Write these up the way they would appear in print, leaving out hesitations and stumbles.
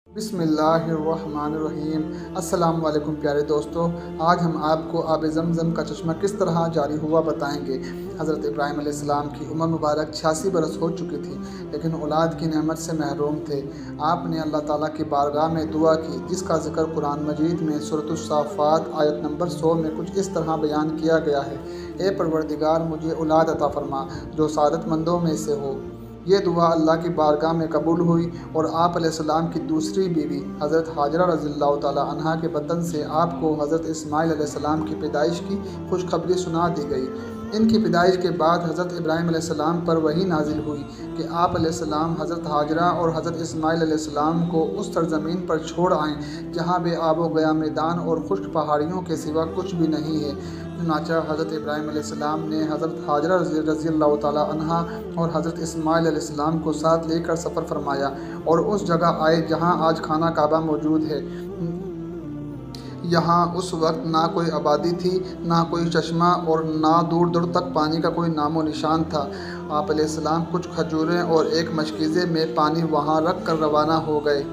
بسم اللہ الرحمن الرحیم۔ السلام علیکم پیارے دوستو، آج ہم آپ کو آب زمزم کا چشمہ کس طرح جاری ہوا بتائیں گے۔ حضرت ابراہیم علیہ السلام کی عمر مبارک 86 برس ہو چکی تھی، لیکن اولاد کی نعمت سے محروم تھے۔ آپ نے اللہ تعالیٰ کی بارگاہ میں دعا کی، جس کا ذکر قرآن مجید میں سورۃ الصافات آیت نمبر 100 میں کچھ اس طرح بیان کیا گیا ہے: اے پروردگار، مجھے اولاد عطا فرما جو سعادت مندوں میں سے ہو۔ یہ دعا اللہ کی بارگاہ میں قبول ہوئی اور آپ علیہ السلام کی دوسری بیوی حضرت ہاجرہ رضی اللہ تعالیٰ عنہا کے بطن سے آپ کو حضرت اسماعیل علیہ السلام کی پیدائش کی خوشخبری سنا دی گئی۔ ان کی پیدائش کے بعد حضرت ابراہیم علیہ السلام پر وحی نازل ہوئی کہ آپ علیہ السلام حضرت ہاجرہ اور حضرت اسماعیل علیہ السلام کو اس سرزمین پر چھوڑ آئیں جہاں بے آب و گیا میدان اور خشک پہاڑیوں کے سوا کچھ بھی نہیں ہے۔ چنانچہ حضرت ابراہیم علیہ السلام نے حضرت ہاجرہ رضی اللہ تعالیٰ عنہا اور حضرت اسماعیل علیہ السلام کو ساتھ لے کر سفر فرمایا اور اس جگہ آئے جہاں آج خانہ کعبہ موجود ہے۔ یہاں اس وقت نہ کوئی آبادی تھی، نہ کوئی چشمہ اور نہ دور دور تک پانی کا کوئی نام و نشان تھا۔ آپ علیہ السلام کچھ کھجوریں اور ایک مشکیزے میں پانی وہاں رکھ کر روانہ ہو گئے۔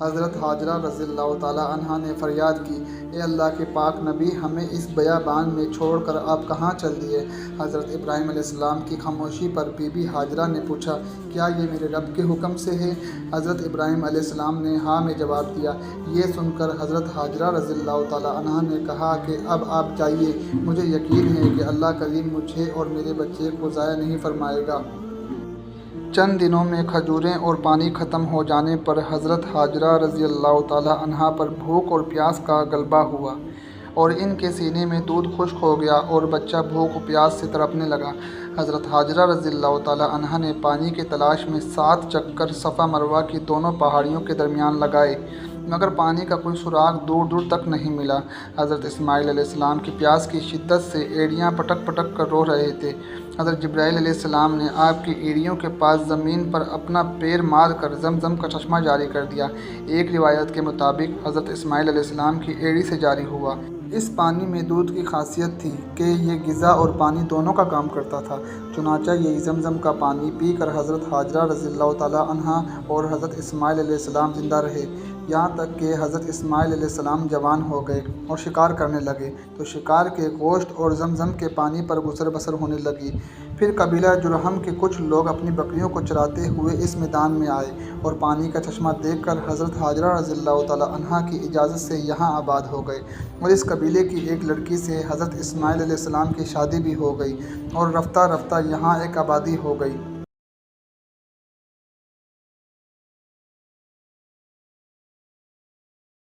حضرت ہاجرہ رضی اللہ تعالیٰ عنہا نے فریاد کی: اے اللہ کے پاک نبی، ہمیں اس بیابان میں چھوڑ کر آپ کہاں چل دیے؟ حضرت ابراہیم علیہ السلام کی خاموشی پر بی بی ہاجرہ نے پوچھا: کیا یہ میرے رب کے حکم سے ہے؟ حضرت ابراہیم علیہ السلام نے ہاں میں جواب دیا۔ یہ سن کر حضرت ہاجرہ رضی اللہ تعالیٰ عنہا نے کہا کہ اب آپ جائیے، مجھے یقین ہے کہ اللہ کریم مجھے اور میرے بچے کو ضائع نہیں فرمائے گا۔ چند دنوں میں کھجوریں اور پانی ختم ہو جانے پر حضرت ہاجرہ رضی اللہ تعالیٰ عنہا پر بھوک اور پیاس کا غلبہ ہوا اور ان کے سینے میں دودھ خشک ہو گیا اور بچہ بھوک و پیاس سے تڑپنے لگا۔ حضرت ہاجرہ رضی اللہ تعالیٰ عنہا نے پانی کی تلاش میں 7 چکر صفا مروہ کی دونوں پہاڑیوں کے درمیان لگائے، مگر پانی کا کوئی سراغ دور دور تک نہیں ملا۔ حضرت اسماعیل علیہ السلام کی پیاس کی شدت سے ایڑیاں پٹک پٹک کر رو رہے تھے۔ حضرت جبرائیل علیہ السلام نے آپ کی ایڑیوں کے پاس زمین پر اپنا پیر مار کر زمزم کا چشمہ جاری کر دیا۔ ایک روایت کے مطابق حضرت اسماعیل علیہ السلام کی ایڑی سے جاری ہوا۔ اس پانی میں دودھ کی خاصیت تھی کہ یہ غذا اور پانی دونوں کا کام کرتا تھا۔ چنانچہ یہی زمزم کا پانی پی کر حضرت ہاجرہ رضی اللہ تعالیٰ عنہا اور حضرت اسماعیل علیہ السلام زندہ رہے، یہاں تک کہ حضرت اسماعیل علیہ السلام جوان ہو گئے اور شکار کرنے لگے تو شکار کے گوشت اور زمزم کے پانی پر گزر بسر ہونے لگی۔ پھر قبیلہ جرہم کے کچھ لوگ اپنی بکریوں کو چراتے ہوئے اس میدان میں آئے اور پانی کا چشمہ دیکھ کر حضرت ہاجرہ رضی اللہ تعالیٰ عنہا کی اجازت سے یہاں آباد ہو گئے اور اس قبیلے کی ایک لڑکی سے حضرت اسماعیل علیہ السلام کی شادی بھی ہو گئی اور رفتہ رفتہ یہاں ایک آبادی ہو گئی۔